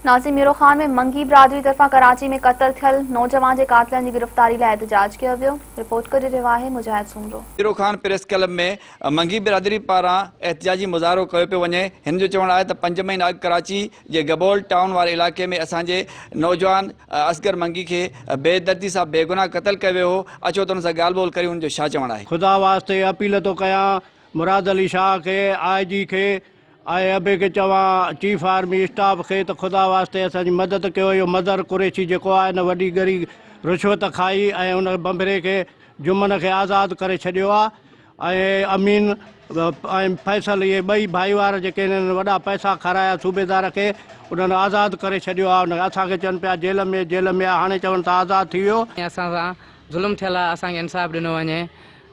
Nazim Miro Khan में मंगी बिरादरी तरफ़ां कराची में क़त्ल थियल नौजवान के कातिलनि जी गिरफ़्तारी लाइ एहतजाज कयो वियो। रिपोर्ट करे रहियो आहे मुजाहिद सुमरो। मीरो ख़ान प्रेस क्लब में मंगी बिरादरी पारां एहतजाजी मुज़ाहिरो कयो पियो वञे। हिन जो चवणु आहे त 5 महीना अॻु कराची जे गबोल टाउन वारे इलाइक़े में असांजे नौजवान असगर मंगी खे बेदर्दी सां बेगुनाह क़त्ल कयो वियो हो। अचो त हुन सां ॻाल्हि ॿोल करियूं, हुन जो छा चवणु आहे। खुदा वास्ते अपील तो कयां मुराद अली शाह के, IG के, अबे के चवां चीफ आर्मी स्टाफ के तो खुदा वास्ते असांजी मदद कयो। यो मदर कुरैशी जेको आहे न वॾी गरी रिश्वत खाई ऐं उन बंबरे के जुम्मन के आज़ाद करे छॾियो आहे। अमीन ऐं फैसल ये ॿई भाईवार जेके इन्हनि वॾा पैसा खाराया सूबेदार खे, उन्हनि आज़ाद करे छॾियो आहे। उन असांखे चवनि पिया जेल में हाणे चवनि था आज़ाद थी वियो। असां सां ज़ुल्म थियल आहे, असांखे इंसाफ़ ॾिनो वञे।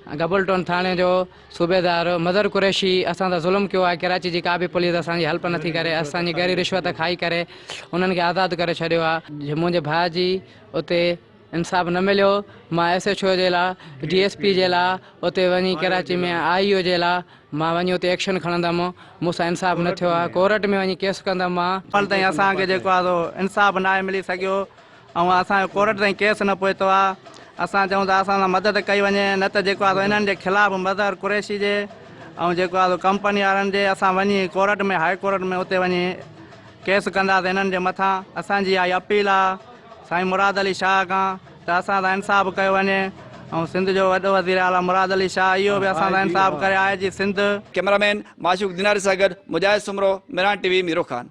गबलटोन थाने जो सूबेदार मदर कुरैशी असां सां ज़ुल्म कयो आहे। कराची जी का बि पुलिस असांजी हेल्प नथी करे, असांजी गहरी रिश्वत खाई करे उन्हनि खे आज़ाद करे छॾियो आहे। मुंहिंजे भाउ जी उते इंसाफ़ न मिलियो। मां SHO जे लाइ, DSP जे लाइ उते वञी कराची में IO जे लाइ मां वञी उते एक्शन खणंदुमि। मूंसां इंसाफ़ न थियो आहे, कोर्ट में वञी केस कंदुमि। मां हाल ताईं असांखे जेको आहे इंसाफ़ न आहे मिली सघियो ऐं असांजो कोर्ट ताईं केस न पहुतो आहे। असां चऊं था असां सां मदद कई वञे, न त जेको आहे इन्हनि जे ख़िलाफ़ु मदर कुरैशी जे ऐं जेको आहे कंपनी वारनि जे असां वञी कोर्ट में, हाई कोर्ट में उते वञी केस कंदासीं इन्हनि जे मथां। असांजी इहा अपील आहे साईं मुराद अली शाह खां त असां सां इंसाफ़ कयो वञे। ऐं सिंध जो वॾो वज़ीर आला मुराद अली शाह इहो बि असां सां इंसाफ़ करे, IG सिंध। कैमरामैन माशूक दिनारी सां गॾु मुजाहिद सुमरो, मिरान TV मीरो ख़ान।